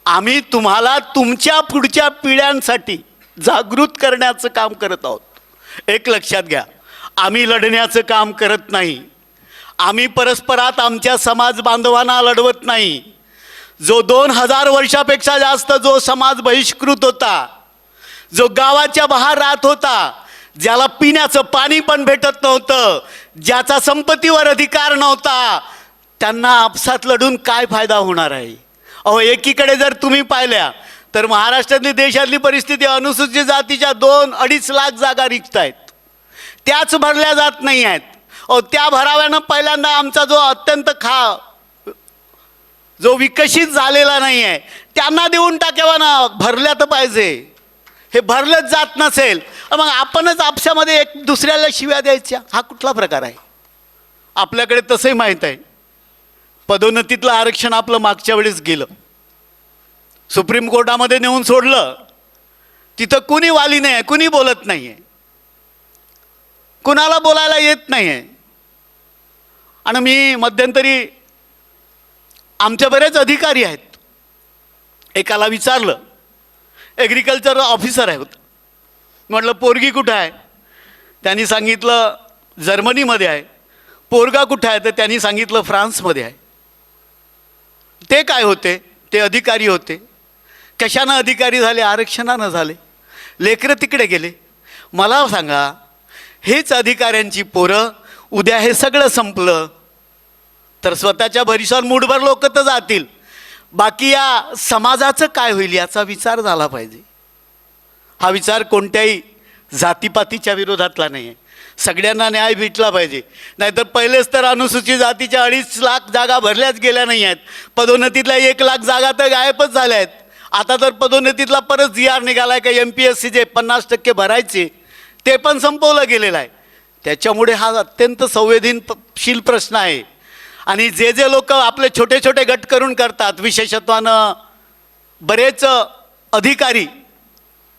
आम्ही तुम्हाला तुमच्या पुढच्या पिढ्यांसाठी जागृत करण्याचं काम करत आहोत। एक लक्षात घ्या, आम्ही लढण्याचं काम करत नाही, आम्ही परस्परात आमच्या समाज बांधवांना लढवत नाही। जो 2000 वर्षापेक्षा जास्त जो समाज बहिष्कृत होता, जो गावाच्या बाहेर राहत होता, ज्याला पिण्याचं पाणी पण भेटत नव्हतं, ज्याचा संपत्तीवर अधिकार नव्हता, त्यांना आपसात लढून काय फायदा होणार आहे? अहो, एकीकडे जर तुम्ही पाहिल्या तर महाराष्ट्रातली देशातली परिस्थिती, अनुसूचित जातीच्या 2-2.5 लाख जागा रिक्त आहेत, त्याच भरल्या जात नाही आहेत। अहो, त्या भराव्यानं पहिल्यांदा आमचा जो अत्यंत जो विकसित झालेला नाही आहे त्यांना देऊन टाकावा ना, भरल्या तर पाहिजे। हे भरलंच जात नसेल मग आपणच आपसामध्ये एक दुसऱ्याला शिव्या द्यायच्या, हा कुठला प्रकार आहे? आपल्याकडे तसंही माहीत आहे, पदोन्नतीतलं आरक्षण आपलं मागच्या वेळेस गेलं, सुप्रीम कोर्टामध्ये नेऊन सोडलं, तिथं कुणी वाली नाही आहे, कुणी बोलत नाही आहे, कुणाला बोलायला येत नाही आहे। आणि मी मध्यंतरी आमचे बरेच अधिकारी आहेत, एकाला विचारलं, ॲग्रिकल्चर ऑफिसर आहे, म्हटलं पोरगी कुठं आहे? त्यांनी सांगितलं जर्मनीमध्ये आहे। पोरगा कुठं आहे? तर त्यांनी सांगितलं फ्रान्समध्ये आहे। ते काय होते? ते अधिकारी होते। कशानं अधिकारी झाले? आरक्षणानं झाले। लेकरं तिकडे गेले। मला सांगा, हेच अधिकाऱ्यांची पोरं उद्या हे सगळं संपलं तर स्वतःच्या भरीसावर मूठभर लोक तर जातील, बाकी या समाजाचं काय होईल याचा विचार झाला पाहिजे। हा विचार कोणत्याही जातीपातीच्या विरोधातला नाही आहे, सगळ्यांना न्याय भेटला पाहिजे। नाहीतर पहिलेच तर अनुसूचित जातीच्या 2.5 लाख जागा भरल्याच गेल्या नाही आहेत, पदोन्नतीतल्या 1 लाख जागा तर गायबच झाल्या आहेत। आता तर पदोन्नतीतला परत GR निघाला आहे का MPSC जे 50% भरायचे ते पण संपवलं गेलेलं आहे। त्याच्यामुळे हा अत्यंत संवेदनशील प्रश्न आहे। आणि जे जे लोक आपले छोटे छोटे गट करून करतात, विशेषत्वानं बरेच अधिकारी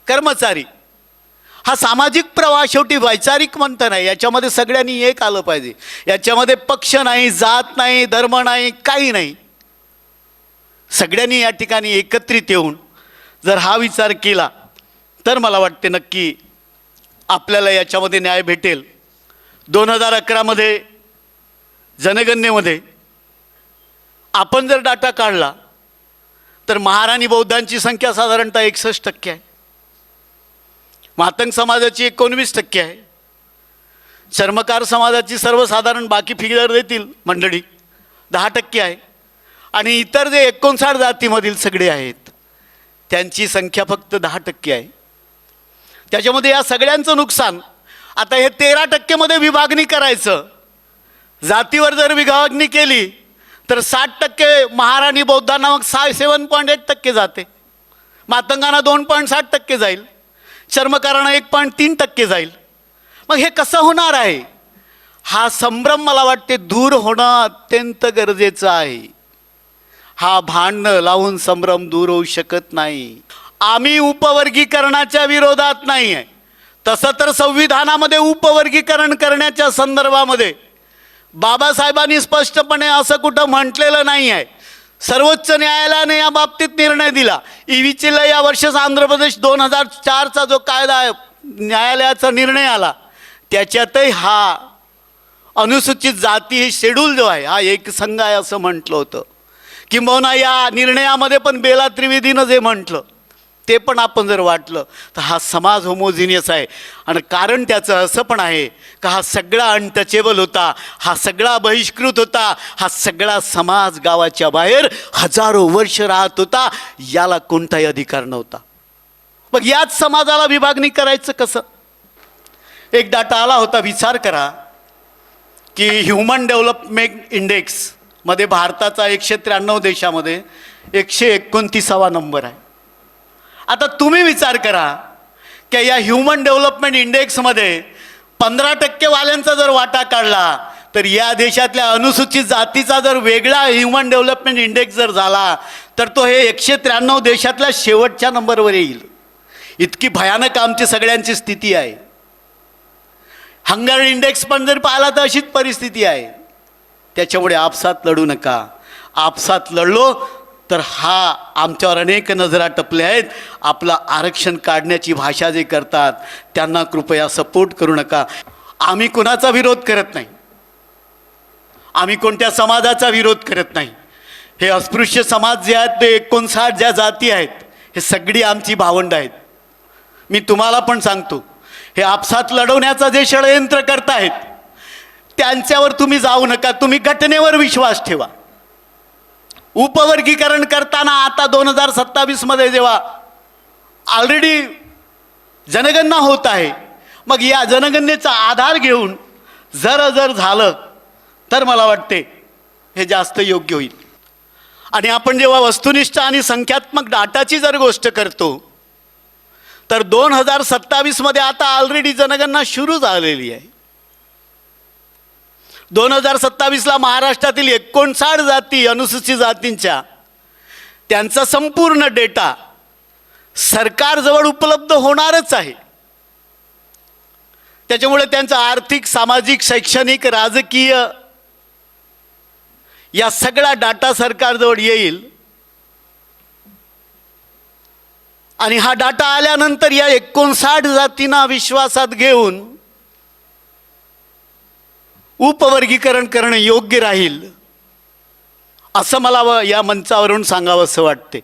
कर्मचारी, हा सामाजिक प्रवाह शेवटी वैचारिक मंथन आहे, याच्यामध्ये सगळ्यांनी एक आलं पाहिजे। याच्यामध्ये पक्ष नाही, जात नाही, धर्म नाही, काही नाही, सगळ्यांनी या ठिकाणी एकत्रित येऊन जर हा विचार केला तर मला वाटते नक्की आपल्याला याच्यामध्ये न्याय भेटेल। 2011 मध्ये जनगणनेमध्ये आपण जर डाटा काढला तर महाराणी बौद्धांची संख्या साधारणतः 61% आहे, मातंग समाजाची 19% आहे, चर्मकार समाजाची सर्वसाधारण बाकी फिगर देतील मंडळी 10% आहे, आणि इतर जे 59 जातीमधील सगळे आहेत त्यांची संख्या फक्त 10% आहे। त्याच्यामध्ये या सगळ्यांचं नुकसान, आता हे 13% मध्ये विभागणी करायचं, जातीवर जर विभागणी केली तर 60% महाराणी बौद्धांना मग 7.8% जाते, मातंगांना 2.60% जाईल, चर्मकारांना 1.3% जाईल। मग हे कसं होणार आहे? हा संभ्रम मला वाटते दूर होणं अत्यंत गरजेचं आहे। हा भांडणं लावून संभ्रम दूर होऊ शकत नाही। आम्ही उपवर्गीकरणाच्या विरोधात नाही आहे, तसं तर संविधानामध्ये उपवर्गीकरण करण्याच्या संदर्भामध्ये बाबासाहेबांनी स्पष्टपणे असं कुठं म्हटलेलं नाही आहे। सर्वोच्च न्यायालयाने या बाबतीत निर्णय दिला। ईव्हीसीला या वर्षाचा आंध्र प्रदेश 2004चा जो कायदा आहे, न्यायालयाचा निर्णय आला, त्याच्यातही हा अनुसूचित जाती हे शेड्यूल जो आहे हा एक संघ आहे असं म्हटलं होतं। किंबहुना या निर्णयामध्ये पण बेला त्रिवेदीनं जे म्हटलं ते पण आपण जर वाटलं तर हा समाज होमोजिनियस आहे। आणि कारण त्याचं असं पण आहे का हा सगळा अनटचेबल होता, हा सगळा बहिष्कृत होता, हा सगळा समाज गावाच्या बाहेर हजारो वर्ष राहत होता, याला कोणताही अधिकार नव्हता। मग याच समाजाला विभागणी करायचं कसं? एक डाटा आला होता, विचार करा की ह्युमन डेव्हलपमेंट इंडेक्स मध्ये भारताचा 193 देशामध्ये 129वा नंबर आहे। आता तुम्ही विचार करा की या ह्युमन डेव्हलपमेंट इंडेक्समध्ये 15% वाल्यांचा जर वाटा काढला तर या देशातल्या अनुसूचित जातीचा जर वेगळा ह्युमन डेव्हलपमेंट इंडेक्स जर झाला तर तो हे 193 देशातल्या शेवटच्या नंबरवर येईल। इतकी भयानक आमची सगळ्यांची स्थिती आहे। हंगर इंडेक्स पण जर पाहिला तर अशीच परिस्थिती आहे। त्याच्यामुळे आपसात लढू नका, आपसात लढलो तर हा आमच्यावर अनेक नजरा टपल्या आहेत. आपलं आरक्षण काढण्याची भाषा जे करतात त्यांना कृपया सपोर्ट करू नका. आम्ही कुणाचा विरोध करत नाही, आम्ही कोणत्या समाजाचा विरोध करत नाही. हे अस्पृश्य समाज जे आहेत ते 59 ज्या जाती आहेत हे सगळी आमची भावंड आहेत. मी तुम्हाला पण सांगतो, हे आपसात लढवण्याचं जे षडयंत्र करतायत त्यांच्यावर तुम्ही जाऊ नका. तुम्ही घटनेवर विश्वास ठेवा. उपवर्गीकरण करताना आता 2027मध्ये जेव्हा ऑलरेडी जनगणना होत आहे, मग या जनगणनेचा आधार घेऊन जर झालं तर मला वाटते हे जास्त योग्य होईल. आणि आपण जेव्हा वस्तुनिष्ठ आणि संख्यात्मक डाटाची जर गोष्ट करतो तर 2027मध्ये आता ऑलरेडी जनगणना सुरू झालेली आहे. 2027ला महाराष्ट्रातील 59 जाती अनुसूचित जातींच्या त्यांचा संपूर्ण डेटा सरकारजवळ उपलब्ध होणारच आहे. त्याच्यामुळे त्यांचा आर्थिक, सामाजिक, शैक्षणिक, राजकीय या सगळा डाटा सरकारजवळ येईल. आणि हा डाटा आल्यानंतर या 59 जातींना विश्वासात घेऊन उपवर्गीकरण करणं योग्य राहील असं मला या मंचावरून सांगावंसं वाटते.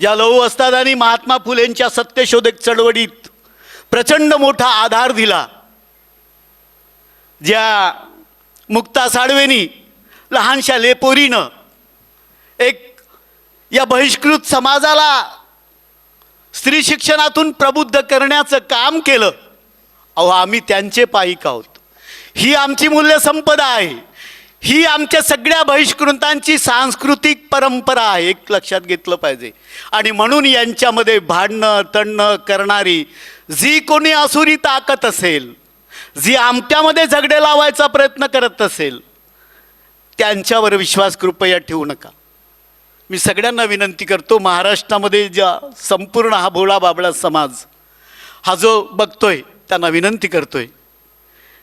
या लौह वस्तादांनी महात्मा फुलेंच्या सत्यशोधक चळवळीत प्रचंड मोठा आधार दिला. ज्या मुक्ता साळवेनी लहानशा लेपोरीनं एक या बहिष्कृत समाजाला स्त्री शिक्षणातून प्रबुद्ध करण्याचं काम केलं. अहो, आम्ही त्यांचे पाईक आहोत. ही आमची मूल्यसंपदा आहे. ही आमच्या सगळ्या बहिष्कृतांची सांस्कृतिक परंपरा आहे, एक लक्षात घेतलं पाहिजे. आणि म्हणून यांच्यामध्ये भांडणं तणणं करणारी जी कोणी असुरी ताकद असेल, जी आमच्यामध्ये झगडे लावायचा प्रयत्न करत असेल, त्यांच्यावर विश्वास कृपया ठेवू नका. मी सगळ्यांना विनंती करतो, महाराष्ट्रामध्ये ज्या संपूर्ण हा भोळा बाबळा समाज हा जो बघतोय त्यांना विनंती करतोय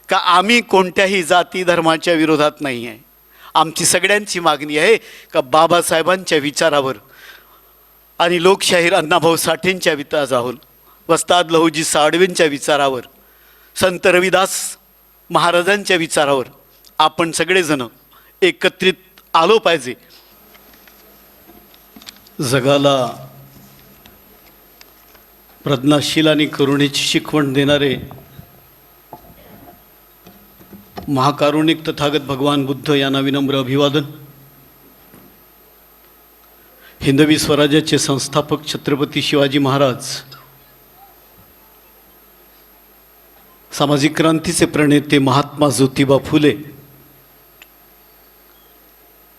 का आम्ही कोणत्याही जाती धर्माच्या विरोधात नाही आहे. आमची सगळ्यांची मागणी आहे का बाबासाहेबांच्या विचारावर आणि लोकशाहीर अण्णाभाऊ साठेंच्या विचारावर, वस्ताद लहुजी साळवेंच्या विचारावर, संत रविदास महाराजांच्या विचारावर आपण सगळेजण एकत्रित आलो पाहिजे. जगाला प्रज्ञाशील आणि करुणेची शिकवण देणारे महाकारुणिक तथागत भगवान बुद्ध यांना विनम्र अभिवादन. हिंदवी स्वराज्याचे संस्थापक छत्रपती शिवाजी महाराज, सामाजिक क्रांतीचे प्रणेते महात्मा ज्योतिबा फुले,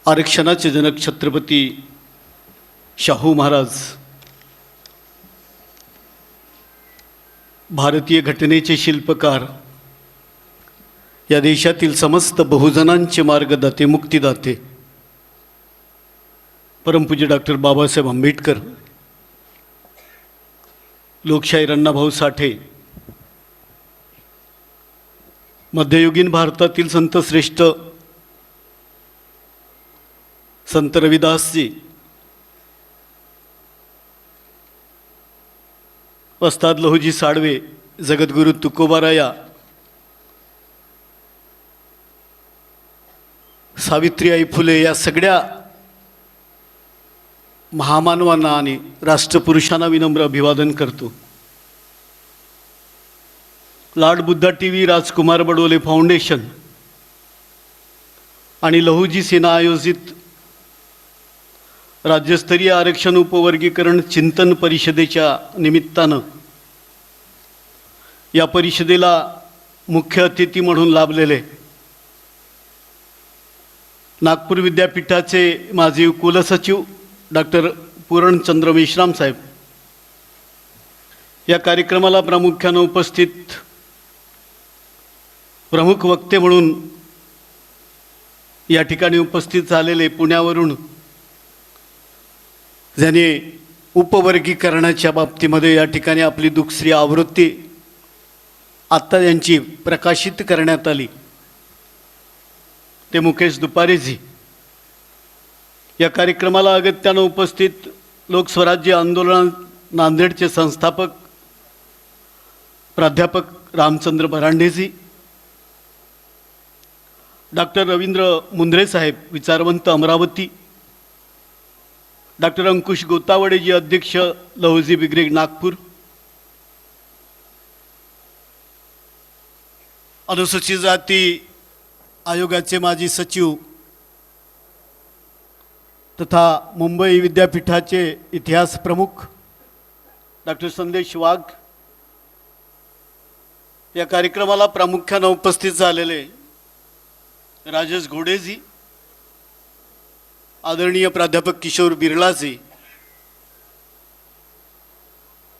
आरक्षणाचे जनक छत्रपती शाहू महाराज, भारतीय घटनेचे शिल्पकार, या देशातील समस्त बहुजनांचे मार्गदाते, मुक्तिदाते परमपूज्य डॉक्टर बाबासाहेब आंबेडकर, लोकशाहीर अण्णाभाऊ साठे, मध्ययुगीन भारतातील संतश्रेष्ठ संत रविदासजी, वस्ताद लहुजी साळवे, जगद्गुरू तुकोबाराया, सावित्रीबाई फुले, या सगळ्या महामानवांना आणि राष्ट्रपुरुषांना विनम्र अभिवादन करतो. लाड बुद्धा टीव्ही, राजकुमार बडोले फाउंडेशन आणि लहुजी सेना आयोजित राज्यस्तरीय आरक्षण उपवर्गीकरण चिंतन परिषदेच्या निमित्तानं या परिषदेला मुख्य अतिथी म्हणून लाभलेले नागपूर विद्यापीठाचे माजी कुलसचिव डॉक्टर पूर्णचंद्र मेश्राम साहेब, या कार्यक्रमाला प्रामुख्याने उपस्थित प्रमुख वक्ते म्हणून या ठिकाणी उपस्थित झालेले पुण्यावरून ज्याने उपवर्गीकरणाच्या बाबतीमध्ये या ठिकाणी आपली दुसरी आवृत्ती आत्ता यांची प्रकाशित करण्यात आली, ते मुकेश दुपारेजी, या कार्यक्रमाला अगत्यानं उपस्थित लोकस्वराज्य आंदोलन नांदेडचे संस्थापक प्राध्यापक रामचंद्र बरांडेजी, डॉक्टर रवींद्र मुंद्रे साहेब विचारवंत अमरावती, डॉक्टर अंकुश गोतावडेजी अध्यक्ष लहुजी ब्रिगेड नागपूर, अनुसूचित जाती आयोगाचे माजी सचिव तथा मुंबई विद्यापीठाचे इतिहास प्रमुख डॉक्टर संदेश वाघ, या कार्यक्रमाला प्रामुख्याने उपस्थित झालेले राजेश घोडेजी, आदरणीय प्राध्यापक किशोर बिर्लाजी,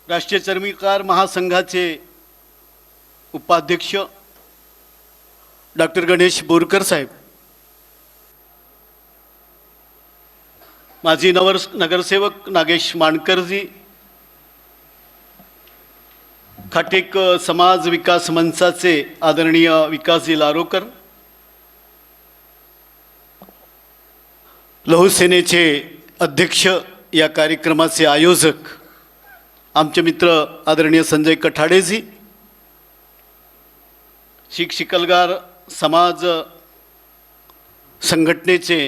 राष्ट्रीय चर्मकार महासंघाचे उपाध्यक्ष डॉक्टर गणेश बोरकर साहेब, माजी नगरसेवक नागेश मानकरजी, खाटेक समाज विकास मंचाचे आदरणीय विकासजी लारोकर, लहू सेनेचे अध्यक्ष, या कार्यक्रमाचे आयोजक आमचे मित्र आदरणीय संजय कठाडेजी, शिकलगार समाज संघटनेचे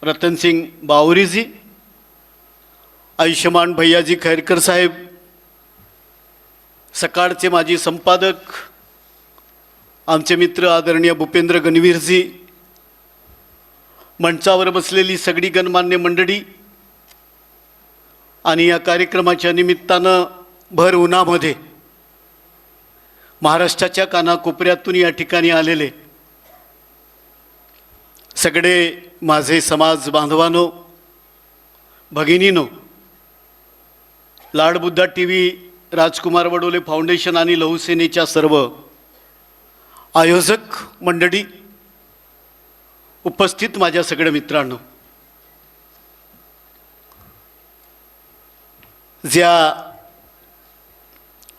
रतनसिंग बावरीजी, आयुष्यमान भैयाजी खैरकर साहेब, सकाळचे माजी संपादक आमचे मित्र आदरणीय भूपेंद्र गणवीरजी, मंचावर बसलेली सगळी गणमान्य मंडळी आणि या कार्यक्रमाच्या निमित्तानं भर उन्हामध्ये महाराष्ट्राच्या कानाकोपऱ्यातून या ठिकाणी आलेले सगळे माझे समाज बांधवांनो, भगिनीनो, लाडबुद्धा TV, राजकुमार वडोले फाउंडेशन आणि लहू सेनेच्या सर्व आयोजक मंडळी, उपस्थित माझ्या सगळ्या मित्रांनो, ज्या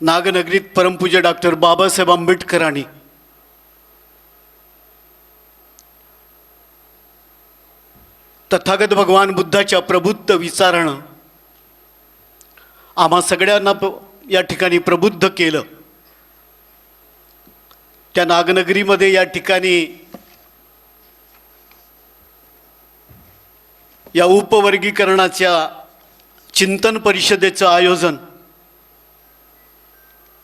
नागनगरीत परमपूज्य डॉक्टर बाबासाहेब आंबेडकरांनी तथागत भगवान बुद्धाच्या प्रबुद्ध विचारानं आम्हा सगळ्यांना या ठिकाणी प्रबुद्ध केलं, त्या नागनगरीमध्ये या ठिकाणी या उपवर्गीकरणाच्या चिंतन परिषदेचं आयोजन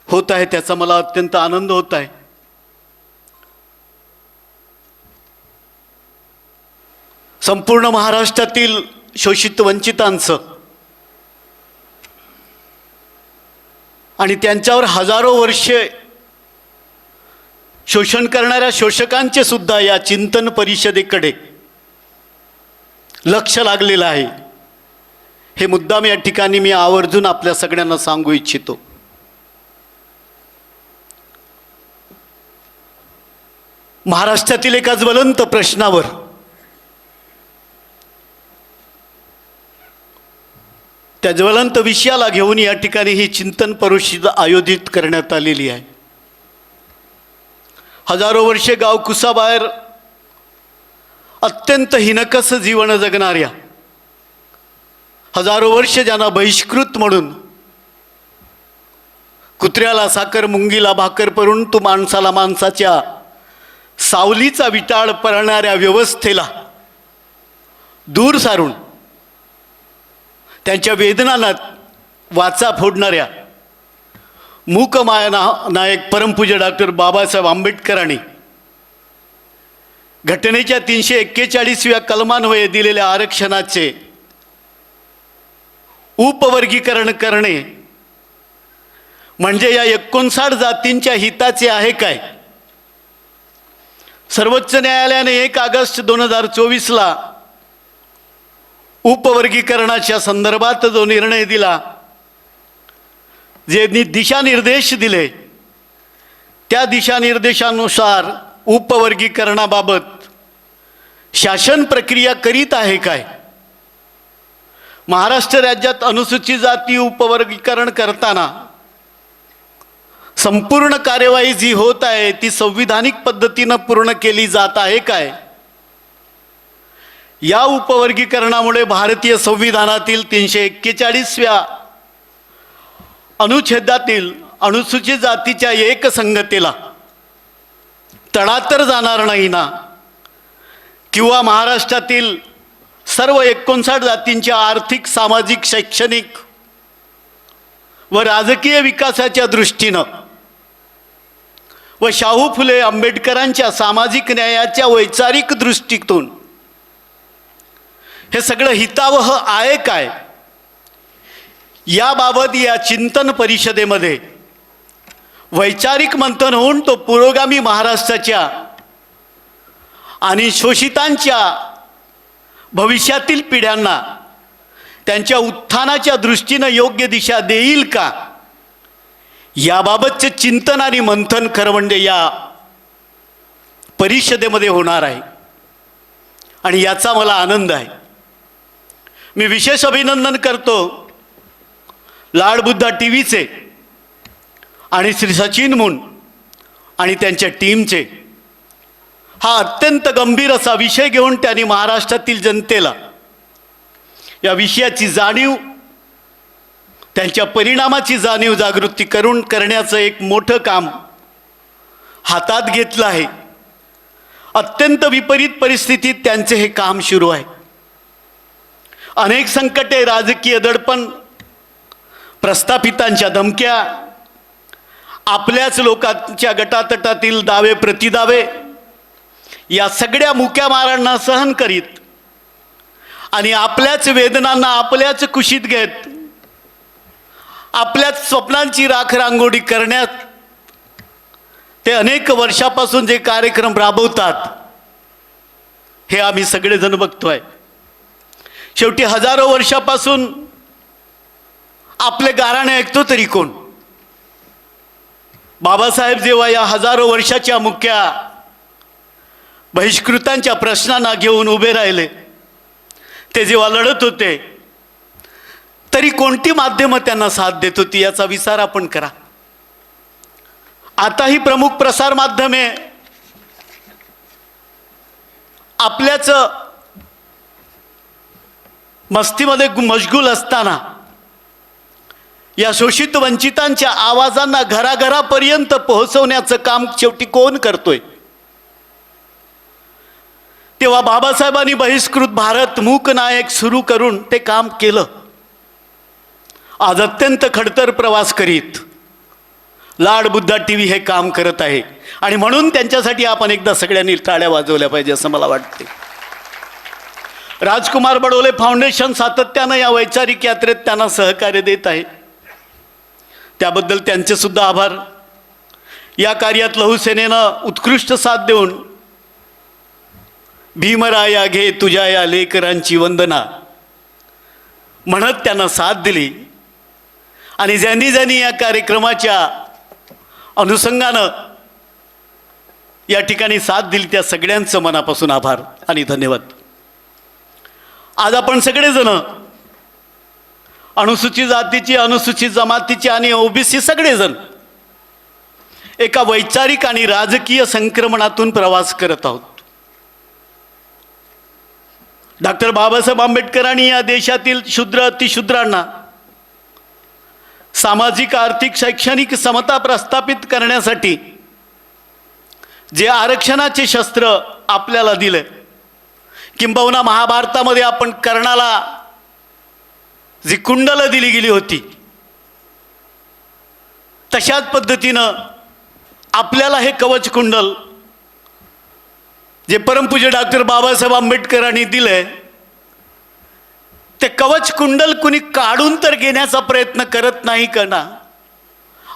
होत आहे, त्याचा मला अत्यंत आनंद होत आहे. संपूर्ण महाराष्ट्रातील शोषित वंचितांचं आणि त्यांच्यावर हजारो वर्षे शोषण करणाऱ्या शोषकांचे सुद्धा या चिंतन परिषदेकडे लक्ष लागलेलं आहे. हे मुद्दाम या ठिकाणी मी आवर्जून आपल्या सगळ्यांना सांगू इच्छितो. महाराष्ट्रातील एका ज्वलंत प्रश्नावर त्या ज्वलंत विषयाला घेऊन या ठिकाणी ही चिंतन परिषद आयोजित करण्यात आलेली आहे. हजारो वर्षे गावकुसाबाहेर अत्यंत हिनकस जीवन जगणाऱ्या, हजारो वर्ष ज्यांना बहिष्कृत म्हणून कुत्र्याला साखर मुंगीला भाकर परून तू माणसाला माणसाच्या सावलीचा विटाळ पळणाऱ्या व्यवस्थेला दूर सारून त्यांच्या वेदनांना वाचा फोडणाऱ्या मूकमाया नायक परमपूज्य डॉक्टर बाबासाहेब आंबेडकरांनी घटनेच्या 341व्या कलमान्वये दिलेल्या आरक्षणाचे उपवर्गीकरण करणे म्हणजे या 59 जातींच्या हिताचे आहे काय? सर्वोच्च न्यायालयाने 1 ऑगस्ट 2024ला उपवर्गीकरणाच्या संदर्भात जो निर्णय दिला, जे दिशानिर्देश दिले, त्या दिशानिर्देशानुसार उपवर्गीकरणाबाबत शासन प्रक्रिया करीत आहे काय? महाराष्ट्र राज्यात अनुसूचित जाती उपवर्गीकरण करताना संपूर्ण कार्यवाही जी होत आहे ती संविधानिक पद्धतीने पूर्ण केली जात आहे काय? या उपवर्गीकरणामुळे भारतीय संविधानातील 341व्या अनुच्छेदातील अनुसूचित जातीच्या एकसंगतेला तडा तर जाणार नाही ना, किंवा महाराष्ट्रातील सर्व 59 जातींच्या आर्थिक, सामाजिक, शैक्षणिक व राजकीय विकासाच्या दृष्टीनं व शाहू फुले आंबेडकरांच्या सामाजिक न्यायाच्या वैचारिक दृष्टीतून हे सगळं हितावह आहे काय, याबाबत या चिंतन परिषदेमध्ये वैचारिक मंथन होऊन तो पुरोगामी महाराष्ट्राच्या आणि शोषितांच्या भविष्यातील पिढ्यांना त्यांच्या उत्थानाच्या दृष्टीनं योग्य दिशा देईल का, याबाबतचे चिंतन आणि मंथन खरं म्हणजे या परिषदेमध्ये होणार आहे आणि याचा मला आनंद आहे. मी विशेष अभिनंदन करतो लाडबुद्धा टीव्हीचे आणि श्री सचिन मून आणि त्यांच्या टीमचे. हा अत्यंत गंभीर असा विषय घेऊन त्यांनी महाराष्ट्रातील जनतेला या विषयाची जाणीव, त्यांच्या परिणामाची जाणीव जागृती करण्याचं एक मोठं काम हातात घेतलं आहे. अत्यंत विपरीत परिस्थितीत त्यांचे हे काम सुरू आहे. अनेक संकटे, राजकीय दडपण, प्रस्थापितांच्या धमक्या, आपल्याच लोकांच्या गटातटातील दावे प्रतिदावे, या सगळ्या मुक्या मारांना सहन करीत आणि आपल्याच वेदनांना आपल्याच कुशीत घेत आपल्याच स्वप्नांची राखरांगोळी करण्यात ते अनेक वर्षापासून जे कार्यक्रम राबवतात हे आम्ही सगळेजण बघतोय. शेवटी हजारो वर्षापासून आपले गाराणे ऐकतो तरी कोण? बाबासाहेब जेव्हा या हजारो वर्षाच्या मुक्या बहिष्कृतांच्या प्रश्नांना घेऊन उभे राहिले, ते जेव्हा लढत होते, तरी कोणती माध्यमं त्यांना साथ देत होती याचा विचार आपण करा. आता ही प्रमुख प्रसार माध्यमे आपल्याच मस्तीमध्ये मशगूल असताना या शोषित वंचितांच्या आवाजांना घराघरापर्यंत पोहोचवण्याचं काम शेवटी कोण करतोय? तेव्हा बाबासाहेबांनी बहिष्कृत भारत मूक नायक सुरू करून ते काम केलं. आज अत्यंत खडतर प्रवास करीत लाडबुद्धा टीव्ही हे काम करत आहे आणि म्हणून त्यांच्यासाठी आपण एकदा सगळ्यांनी टाळ्या वाजवल्या पाहिजे असं मला वाटते. राजकुमार बडोले फाउंडेशन सातत्यानं या वैचारिक यात्रेत त्यांना सहकार्य देत आहे, त्याबद्दल त्यांचे सुद्धा आभार. या कार्यात लहू सेनेनं उत्कृष्ट साथ देऊन भीमराया घे तुझ्या या लेकरांची वंदना म्हणत त्यांना साथ दिली आणि ज्यांनी ज्यांनी या कार्यक्रमाच्या अनुषंगानं या ठिकाणी साथ दिली त्या सगळ्यांचं मनापासून आभार आणि धन्यवाद. आज आपण सगळेजण अनुसूचित जातीची, अनुसूचित जमातीची आणि ओबीसी सगळेजण एका वैचारिक आणि राजकीय संक्रमणातून प्रवास करत आहोत. डॉक्टर बाबासाहेब आंबेडकरांनी या देशातील शूद्र अतिशूद्रांना सामाजिक, आर्थिक, शैक्षणिक समता प्रस्थापित करण्यासाठी जे आरक्षणाचे शस्त्र आपल्याला दिले, किंबहुना महाभारतामध्ये आपण कर्णाला जी कुंडलं दिली गेली होती, तशाच पद्धतीनं आपल्याला हे कवच कुंडल जे परमपूज्य डॉक्टर बाबासाहेब आंबेडकरांनी दिले, ते कवच कुंडल कुणी काढून तर घेण्याचा प्रयत्न करत नाही का ना,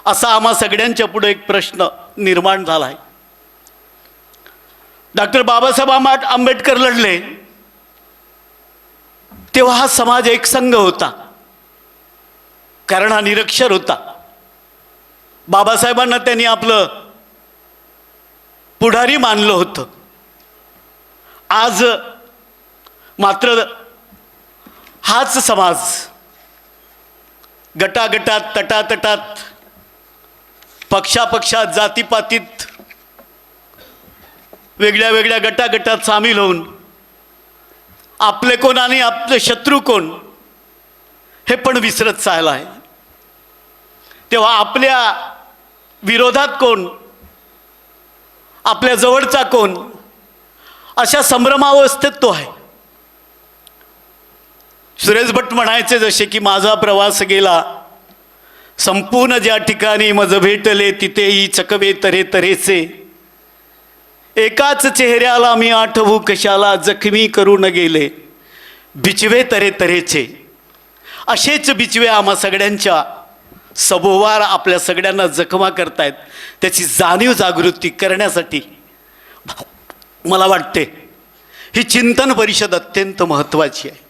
असा आम्हा सगळ्यांच्या पुढे एक प्रश्न निर्माण झाला आहे. डॉक्टर बाबासाहेब आंबेडकर लढले तेव्हा हा समाज एकसंघ होता, कारण हा निरक्षर होता. बाबासाहेबांना त्यांनी आपलं पुढारी मानलं होतं. आज मात्र हाच समाज गटागटात, तटातटात, पक्षापक्षात, जातीपातीत वेगळ्या वेगळ्या गटागटात सामील होऊन आपले कोण आणि आपले शत्रू कोण हे पण विसरत चालला आहे. तेव्हा आपल्या विरोधात कोण, आपल्या जवळचा कोण, अशा संभ्रमावस्थेत तो आहे. सुरेश भट म्हणायचे जसे की माझा प्रवास गेला संपूर्ण ज्या ठिकाणी मज भेटले तिथेही चकवे तऱ्हे तऱ्हेचे, एकाच चेहऱ्याला मी आठवू कशाला जखमी करून गेले बिचवे तऱ्हे तऱ्हेचे. असेच बिचवे आम्हा सगळ्यांच्या सभोवार आपल्या सगळ्यांना जखमा करतायत. त्याची जाणीव जागृती करण्यासाठी मला वाटते ही चिंतन परिषद अत्यंत महत्त्वाची आहे.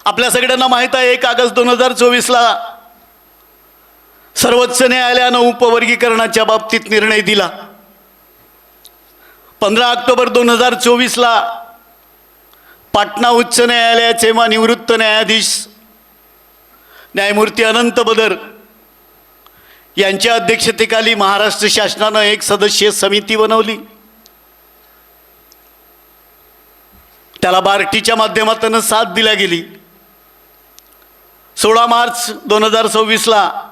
आपल्या सगळ्यांना माहीत आहे 1 ऑगस्ट 2024ला सर्वोच्च न्यायालयानं उपवर्गीकरणाच्या बाबतीत निर्णय दिला. 15 ऑक्टोबर 2024ला पाटणा उच्च न्यायालयाचे निवृत्त न्यायाधीश न्यायमूर्ती अनंत बदर यांच्या अध्यक्षतेखाली महाराष्ट्र शासनानं 1 सदस्यीय समिती बनवली. त्याला बार्टीच्या माध्यमातून साथ दिल्या गेली. 16 मार्च 2026ला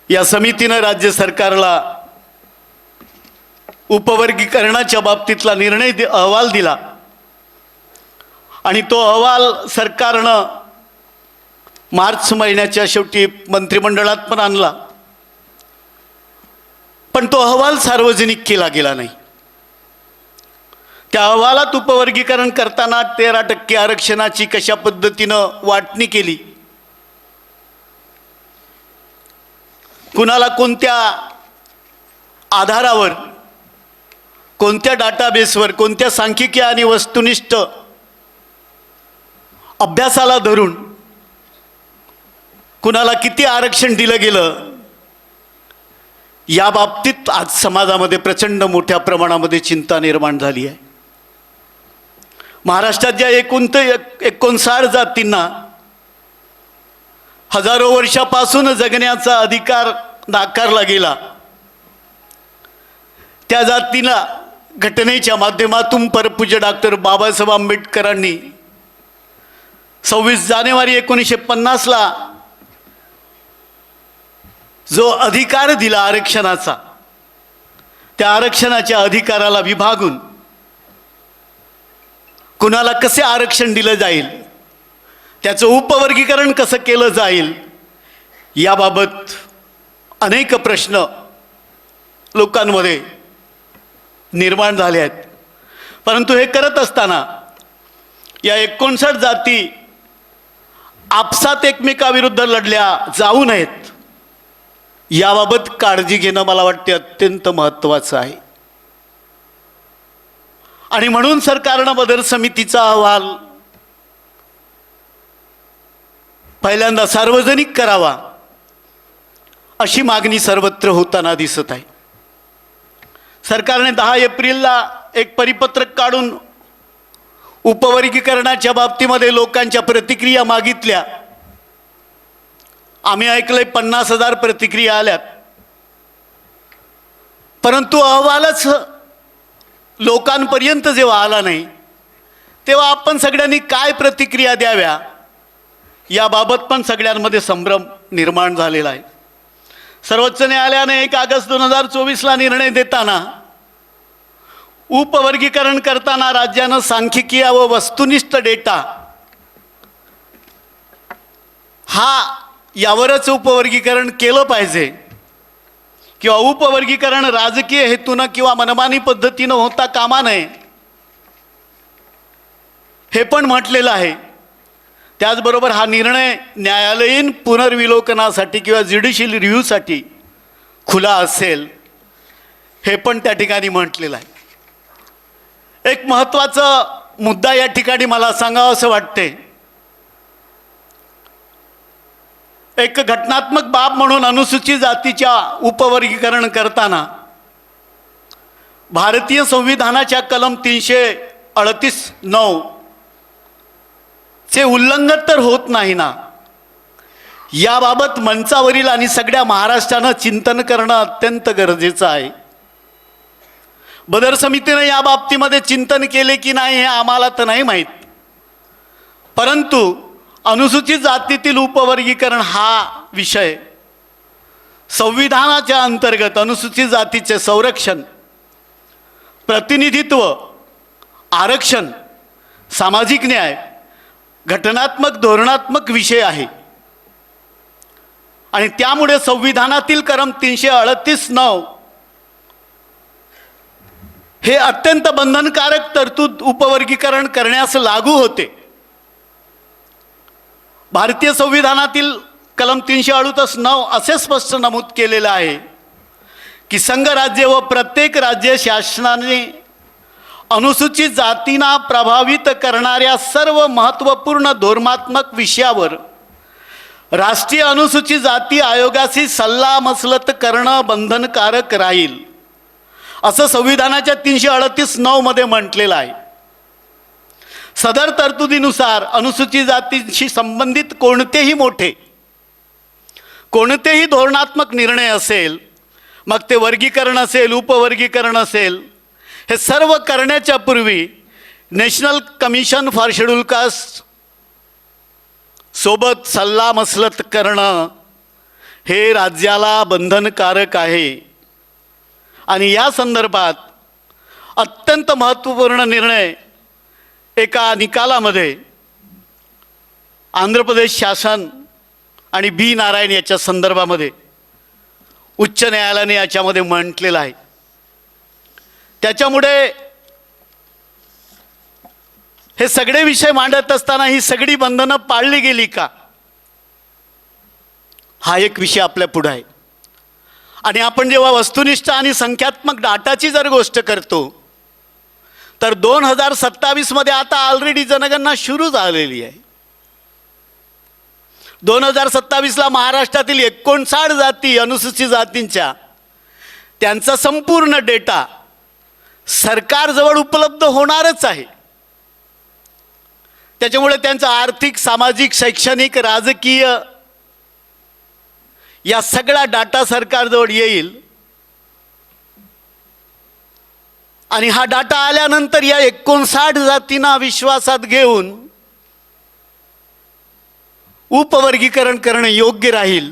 या समितीनं राज्य सरकारला उपवर्गीकरणाच्या बाबतीतला अहवाल दिला आणि तो अहवाल सरकारनं मार्च महिन्याच्या शेवटी मंत्रिमंडळात पण आणला. पण तो अहवाल सार्वजनिक केला गेला नाही. त्या अहवालात उपवर्गीकरण करताना 13% आरक्षणाची कशा पद्धतीनं वाटणी केली, कुणाला कोणत्या आधारावर, कोणत्या डाटाबेसवर, कोणत्या सांख्यिकी आणि वस्तुनिष्ठ अभ्यासाला धरून कुणाला किती आरक्षण दिलं गेलं, या बाबतीत आज समाजामध्ये प्रचंड मोठ्या प्रमाणामध्ये चिंता निर्माण झाली आहे. महाराष्ट्रात ज्या 59 जातींना हजारो वर्षापासून जगण्याचा अधिकार नाकारला गेला, त्या जातीला घटनेच्या माध्यमातून परमपूज्य डॉक्टर बाबासाहेब आंबेडकरांनी 26 जानेवारी 1950ला जो अधिकार दिला आरक्षणाचा, त्या आरक्षणाच्या अधिकाराला विभागून कुणाला कसे आरक्षण दिलं जाईल, त्याचं उपवर्गीकरण कसं केलं जाईल, याबाबत अनेक प्रश्न लोकांमध्ये निर्माण झाले आहेत. परंतु हे करत असताना या 59 जाती आपसात एकमेकाविरुद्ध लढल्या जाऊ नयेत, याबाबत काळजी घेणं मला वाटते अत्यंत महत्त्वाचं आहे. आणि म्हणून सरकारनं बदर समितीचा अहवाल पहिल्यांदा सार्वजनिक करावा अशी मागणी सर्वत्र होताना दिसत आहे. सरकारने 10 एप्रिलला एक परिपत्रक काढून उपवर्गीकरणाच्या बाबतीमध्ये लोकांच्या प्रतिक्रिया मागितल्या. आम्ही ऐकलंय 50,000 प्रतिक्रिया आल्यात. परंतु अहवालच लोकांपर्यंत जेव्हा आला नाही तेव्हा आपण सगळ्यांनी काय प्रतिक्रिया द्याव्या याबाबत पण सगळ्यांमध्ये संभ्रम निर्माण झालेला आहे. सर्वोच्च न्यायालयाने 1 ऑगस्ट 2024ला निर्णय देताना उपवर्गीकरण करताना राज्यानं सांख्यिकीय व वस्तुनिष्ठ डेटा यावरच उपवर्गीकरण केलं पाहिजे किंवा उपवर्गीकरण राजकीय हेतूनं किंवा मनमानी पद्धतीनं होता कामा नये हे पण म्हटलेलं आहे. त्याचबरोबर हा निर्णय न्यायालयीन पुनर्विलोकनासाठी किंवा ज्युडिशियल रिव्ह्यूसाठी खुला असेल हे पण त्या ठिकाणी म्हटलेलं आहे. एक महत्त्वाचा मुद्दा या ठिकाणी मला सांगावं असं वाटते. एक घटनात्मक बाब म्हणून अनुसूचित जातीच्या उपवर्गीकरण करताना भारतीय संविधानाच्या कलम 338(9) चे उल्लंघन तर होत नाही ना, याबाबत मंचावरील आणि सगळ्या महाराष्ट्रानं चिंतन करणं अत्यंत गरजेचं आहे. बदर समितीने या बाबतीमध्ये चिंतन केले की नाही हे आम्हाला तर नाही माहीत, परंतु अनुसूचित जातीतील उपवर्गीकरण हा विषय संविधानाच्या अंतर्गत अनुसूचित जातीचे संरक्षण, प्रतिनिधित्व, आरक्षण, सामाजिक न्याय घटनात्मक धोरणात्मक विषय आहे आणि त्यामुळे संविधानातील कलम 338(9) हे अत्यंत बंधनकारक तरतूद उपवर्गीकरण करण्यास लागू होते। भारतीय संविधानातील कलम 338(9) असे स्पष्ट नमूद केलेलं आहे की संघ राज्य व प्रत्येक राज्य शासनाने अनुसूचित जातींना प्रभावित करणाऱ्या सर्व महत्त्वपूर्ण धोरणात्मक विषयावर राष्ट्रीय अनुसूचित जाती आयोगाशी सल्लामसलत करणं बंधनकारक राहील, असं संविधानाच्या 338(9) मध्ये म्हटलेलं आहे। सदर तरतुदीनुसार अनुसूचित जातींशी संबंधित कोणतेही धोरणात्मक निर्णय असेल, मग ते वर्गीकरण असेल, उपवर्गीकरण असेल, हे सर्व करण्याच्या पूर्वी National Commission for Schedule Caste सोबत सल्लामसलत करणं हे राज्याला बंधनकारक आहे आणि या संदर्भात अत्यंत महत्त्वपूर्ण निर्णय एका निकालामध्ये आंध्र प्रदेश शासन आणि बी नारायण याच्या संदर्भामध्ये उच्च न्यायालयाने याच्यामध्ये म्हटलेलं आहे। त्याच्यामुळे हे सगळे विषय मांडत असताना ही सगळी बंधनं पाळली गेली का, हा एक विषय आपल्या पुढे आहे। आणि आपण जेव्हा वस्तुनिष्ठ आणि संख्यात्मक डाटाची जर गोष्ट करतो तर 2027 मध्ये आता ऑलरेडी जनगणना सुरू झालेली आहे। 2027ला महाराष्ट्रातील 59 जाती अनुसूचित जातींच्या त्यांचा संपूर्ण डेटा सरकारजवळ उपलब्ध होणारच आहे। त्याच्यामुळे त्यांचा आर्थिक, सामाजिक, शैक्षणिक, राजकीय या सगळा डाटा सरकारजवळ येईल आणि हा डाटा आल्यानंतर या 59 जातींना विश्वासात घेऊन उपवर्गीकरण करणं योग्य राहील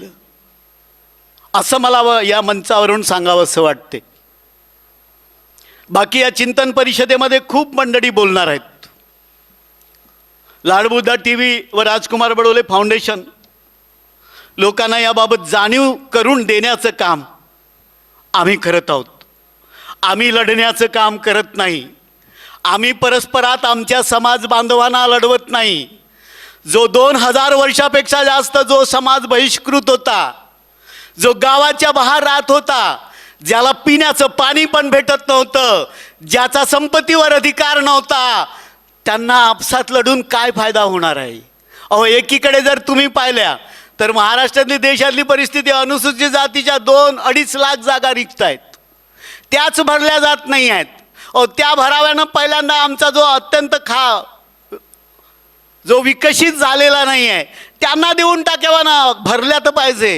असं मला या मंचावरून सांगावंसं वाटते। बाकी या चिंतन परिषदेमध्ये खूप मंडळी बोलणार आहेत। लाडबुद्धा टीव्ही व राजकुमार बडोले फाउंडेशन लोकांना याबाबत जाणीव करून देण्याचं काम आम्ही करत आहोत। आम्ही लढण्याचं काम करत नाही, आम्ही परस्परात आमच्या समाज बांधवांना लढवत नाही। जो 2000 वर्षापेक्षा जास्त जो समाज बहिष्कृत होता, जो गावाच्या बाहेर राहत होता, ज्याला पिण्याचं पाणी पण भेटत नव्हतं, ज्याचा संपत्तीवर अधिकार नव्हता, त्यांना आपसात लढून काय फायदा होणार आहे? अहो, एकीकडे जर तुम्ही पाहिल्या तर महाराष्ट्रातली देशातली परिस्थिती अनुसूचित जातीच्या 2-2.5 लाख जागा रिक्त आहेत, त्याच भरल्या जात नाही आहेत। अहो, त्या भराव्यानं पहिल्यांदा आमचा जो अत्यंत जो विकसित झालेला नाही आहे त्यांना देऊन टाकावा ना, भरल्या तर पाहिजे।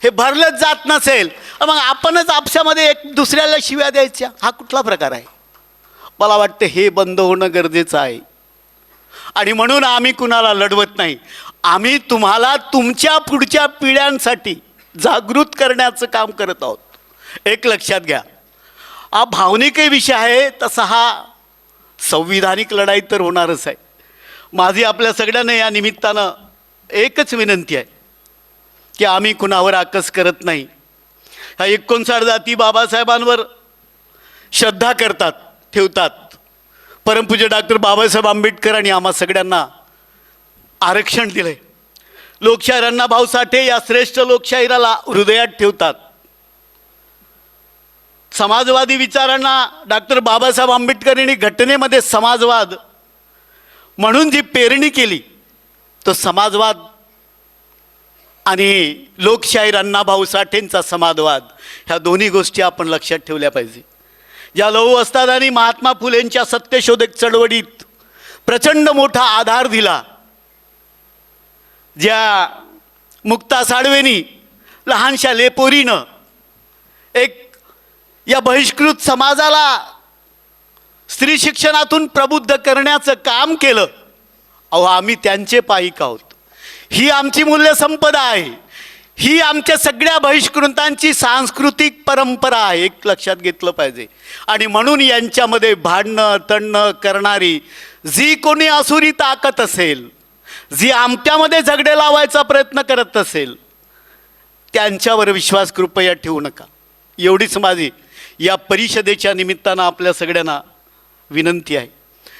हे भरलंच जात नसेल मग आपणच आपसामध्ये एक दुसऱ्याला शिव्या द्यायच्या, हा कुठला प्रकार आहे? मला वाटतं हे बंद होणं गरजेचं आहे आणि म्हणून आम्ही कुणाला लढवत नाही। आम्ही तुम्हाला तुमच्या पुढच्या पिढ्यांसाठी जागृत करण्याचं काम करत आहोत। एक लक्षात घ्या, हा भावनिकही विषय आहे, तसा हा संविधानिक लढाई तर होणारच आहे। माझी आपल्या सगळ्यांना या निमित्तानं एकच विनंती आहे की आम्ही कुणावर आकस करत नाही। ह्या 59 जाती बाबासाहेबांवर श्रद्धा ठेवतात। परमपूज्य डॉक्टर बाबासाहेब आंबेडकरांनी आम्हा सगळ्यांना आरक्षण दिले। लोकशाहीर अण्णाभाऊ साठे या श्रेष्ठ लोकशाहीराला हृदयात ठेवतात। समाजवादी विचारांना डॉक्टर बाबासाहेब आंबेडकरांनी घटनेमध्ये समाजवाद म्हणून जी पेरणी केली, तो समाजवाद आणि लोकशाहीर अण्णाभाऊ साठेंचा समाजवाद, ह्या दोन्ही गोष्टी आपण लक्षात ठेवल्या पाहिजे। ज्या लौह वस्तादांनी महात्मा फुलेंच्या सत्यशोधक चळवळीत प्रचंड मोठा आधार दिला, ज्या मुक्ता साळवेंनी लहानशा लेपोरीनं एक या बहिष्कृत समाजाला स्त्री शिक्षणातून प्रबुद्ध करण्याचं काम केलं, अहो आम्ही त्यांचे पाईक आहोत. ही आमची मूल्य संपदा आहे. ही आमच्या सगळ्या बहिष्कृतांची सांस्कृतिक परंपरा आहे, एक लक्षात घेतलं पाहिजे. आणि म्हणून यांच्यामध्ये भांडणं तणणं करणारी जी कोणी असुरी ताकद असेल, जी आमच्यामध्ये झगडे लावायचा प्रयत्न करत असेल, त्यांच्यावर विश्वास कृपया ठेवू नका. एवढीच माझी या परिषदेच्या निमित्तानं आपल्या सगळ्यांना विनंती आहे.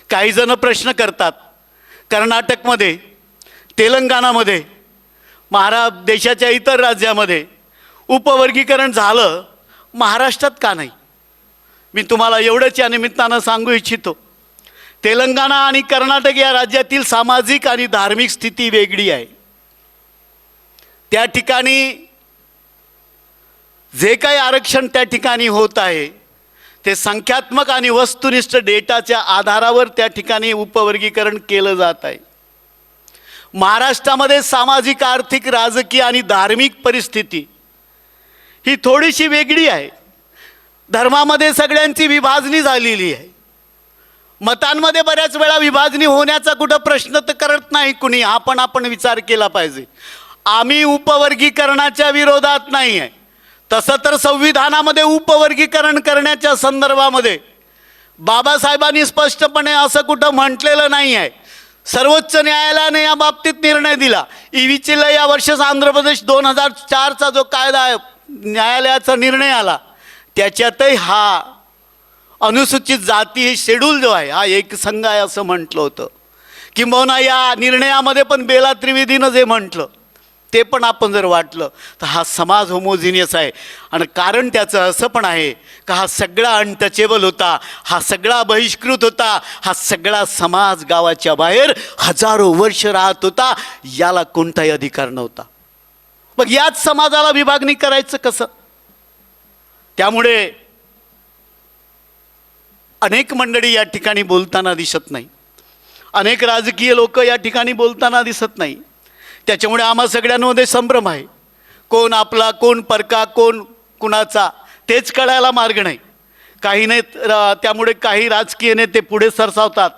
काही जण प्रश्न करतात, कर्नाटकमध्ये, तेलंगणामध्ये, देशाच्या इतर राज्यामध्ये उपवर्गीकरण झालं, महाराष्ट्रात का नाही? मी तुम्हाला एवढंच या निमित्तानं सांगू इच्छितो, तेलंगणा आणि कर्नाटक या राज्यातील सामाजिक आणि धार्मिक स्थिती वेगळी आहे. त्या ठिकाणी जे काही आरक्षण त्या ठिकाणी होत आहे ते संख्यात्मक आणि वस्तुनिष्ठ डेटाच्या आधारावर त्या ठिकाणी उपवर्गीकरण केलं जात आहे. महाराष्ट्रामध्ये सामाजिक, आर्थिक, राजकीय आणि धार्मिक परिस्थिती ही थोडीशी वेगळी आहे. धर्मामध्ये सगळ्यांची विभाजनी झालेली आहे. मतांमध्ये बऱ्याच वेळा विभाजनी होण्याचा कुठं प्रश्न तर करत नाही कुणी. आपण विचार केला पाहिजे. आम्ही उपवर्गीकरणाच्या विरोधात नाही आहे. तसं तर संविधानामध्ये उपवर्गीकरण करण्याच्या संदर्भामध्ये बाबासाहेबांनी स्पष्टपणे असं कुठं म्हटलेलं नाही आहे. सर्वोच्च न्यायालयाने या बाबतीत निर्णय दिला. ईव्हीसीला या वर्षाचा आंध्र प्रदेश 2004चा जो कायदा न्यायालयाचा निर्णय आला, त्याच्यातही हा अनुसूचित जाती हे शेड्यूल जो आहे हा एक संघ आहे असं म्हटलं होतं. किंबहुना या निर्णयामध्ये पण बेला त्रिवेदीनं जे म्हटलं ते पण आपण जर वाटलं तर हा समाज होमोजिनियस आहे. आणि कारण त्याचं असं पण आहे का हा सगळा अनटचेबल होता, हा सगळा बहिष्कृत होता, हा सगळा समाज गावाच्या बाहेर हजारो वर्ष राहत होता, याला कोणताही अधिकार नव्हता. मग याच समाजाला विभागणी करायचं कसं? त्यामुळे अनेक मंडळी या ठिकाणी बोलताना दिसत नाही, अनेक राजकीय लोक या ठिकाणी बोलताना दिसत नाही. त्याच्यामुळे आम्हा सगळ्यांमध्ये संभ्रम आहे. कोण आपला, कोण परका, कोण कुणाचा तेच कळायला मार्ग नाही. काही नाही, त्यामुळे काही राजकीय नेते पुढे सरसावतात.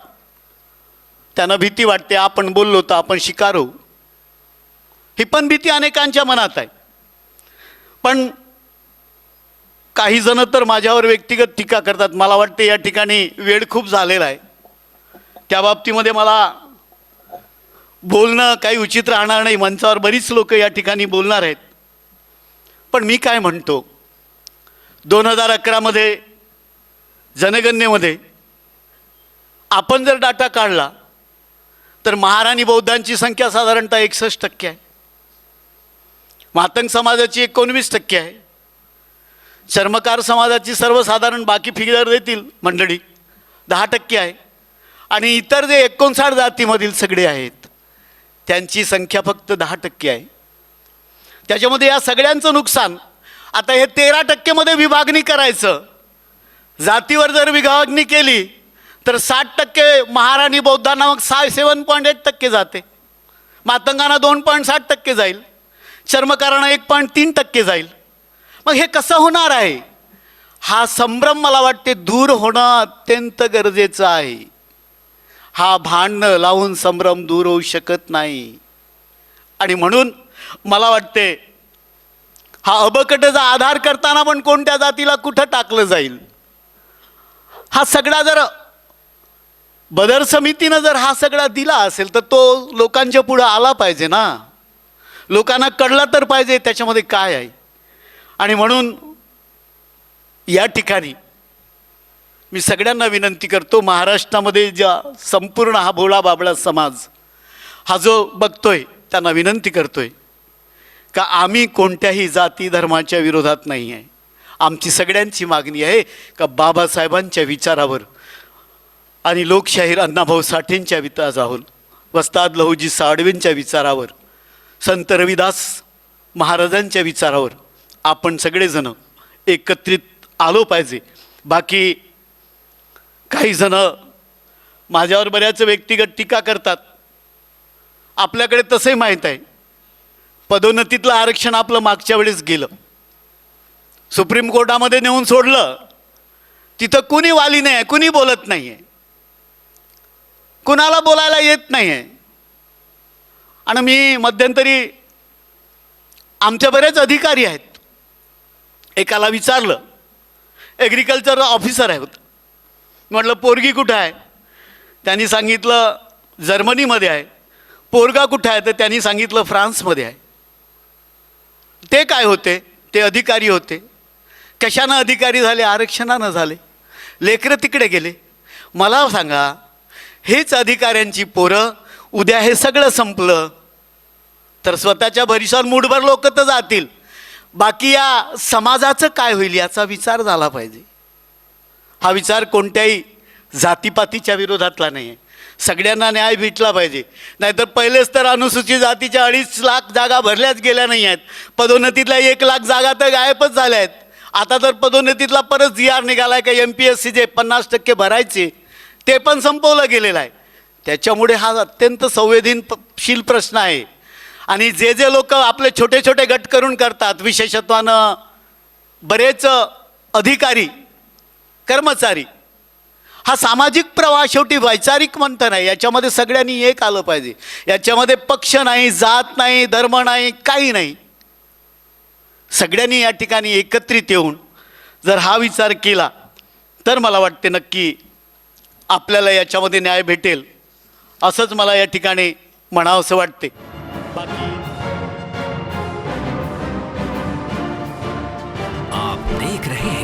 त्यांना भीती वाटते आपण बोललो तर आपण शिकार होऊ. ही पण भीती अनेकांच्या मनात आहे. पण काही जण तर माझ्यावर व्यक्तिगत टीका करतात. मला वाटते या ठिकाणी वेळ खूप झालेला आहे. त्या बाबतीमध्ये मला बोलणं काही उचित राहणार नाही. मंचावर बरीच लोक या ठिकाणी बोलणार आहेत. पण मी काय म्हणतो, 2011मध्ये जनगणनेमध्ये आपण जर डाटा काढला तर महाराणी बौद्धांची संख्या साधारणतः 61% आहे. मातंग समाजाची 19% आहे. चर्मकार समाजाची सर्वसाधारण बाकी फिगर देतील मंडळी 10% आहे. आणि इतर जे 59 जातीमधील सगळे आहेत त्यांची संख्या फक्त 10% आहे. त्याच्यामध्ये या सगळ्यांचं नुकसान. आता हे 13% विभागणी करायचं, जातीवर जर विभागणी केली तर 60% महाराणी बौद्धांना मग 7.8% जाते, मातंगांना 2.60% जाईल, चर्मकारांना 1.3% जाईल. मग हे कसं होणार आहे? हा संभ्रम मला वाटते दूर होणं अत्यंत गरजेचं आहे. हा भांडणं लावून संभ्रम दूर होऊ शकत नाही. आणि म्हणून मला वाटते हा अबकटेचा आधार करताना पण कोणत्या जातीला कुठं टाकलं जाईल, हा सगळा जर बदर समितीनं जर हा सगळा दिला असेल तर तो लोकांच्या पुढं आला पाहिजे ना. लोकांना कळलं तर पाहिजे त्याच्यामध्ये काय आहे. आणि म्हणून या ठिकाणी मी सगळ्यांना विनंती करतो, महाराष्ट्रामध्ये ज्या संपूर्ण हा भोळा बाबळा समाज हा जो बघतोय त्यांना विनंती करतोय का आम्ही कोणत्याही जाती धर्माच्या विरोधात नाही आहे. आमची सगळ्यांची मागणी आहे का बाबासाहेबांच्या विचारावर आणि लोकशाहीर अण्णाभाऊ साठेंच्या विचारावर, वस्ताद लहुजी साळवेंच्या विचारावर, संत रविदास महाराजांच्या विचारावर आपण सगळेजण एकत्रित आलो पाहिजे. बाकी काही जण माझ्यावर बऱ्याच व्यक्तिगत टीका करतात. आपल्याकडे तसंही माहीत आहे पदोन्नतीतलं आरक्षण आपलं मागच्या वेळेस गेलं, सुप्रीम कोर्टामध्ये नेऊन सोडलं. तिथं कुणी वाली नाही आहे, कुणी बोलत नाही आहे, कुणाला बोलायला येत नाही आहे. आणि मी मध्यंतरी आमचे बरेच अधिकारी आहेत, एकाला विचारलं, ॲग्रिकल्चर ऑफिसर आहे होतं, म्हटलं पोरगी कुठं आहे? त्यांनी सांगितलं जर्मनीमध्ये आहे. पोरगा कुठं आहे? तर त्यांनी सांगितलं फ्रान्समध्ये आहे. ते काय होते? ते अधिकारी होते. कशानं अधिकारी झाले? आरक्षणानं झाले. लेकरं तिकडे गेले. मला सांगा, हेच अधिकाऱ्यांची पोरं उद्या हे सगळं संपलं तर स्वतःच्या भरीशावर मूठभर लोक तर जातील, बाकी या समाजाचं काय होईल याचा विचार झाला पाहिजे. हा विचार कोणत्याही जातीपातीच्या विरोधातला नाही आहे. सगळ्यांना न्याय भेटला पाहिजे. नाहीतर पहिलेच तर अनुसूचित जातीच्या 2.5 लाख जागा भरल्याच गेल्या नाही आहेत. पदोन्नतीतल्या 1 लाख जागा तर गायबच झाल्या आहेत. आता तर पदोन्नतीतला परत जी आर निघाला आहे का MPSC जे 50% भरायचे ते पण संपवलं गेलेलं आहे. त्याच्यामुळे हा अत्यंत संवेदनशील प्रश्न आहे. आणि जे जे लोक आपले छोटे छोटे गट करून करतात, विशेषत्वानं बरेच अधिकारी कर्मचारी, हा सामाजिक प्रवाह शेवटी वैचारिक मंथन आहे. याच्यामध्ये सगळ्यांनी एक आलं पाहिजे. याच्यामध्ये पक्ष नाही, जात नाही, धर्म नाही, काही नाही. सगळ्यांनी या ठिकाणी एकत्रित येऊन जर हा विचार केला तर मला वाटते नक्की आपल्याला याच्यामध्ये न्याय भेटेल, असंच मला या ठिकाणी म्हणावंसं वाटते. बाकी आप देख रहे हैं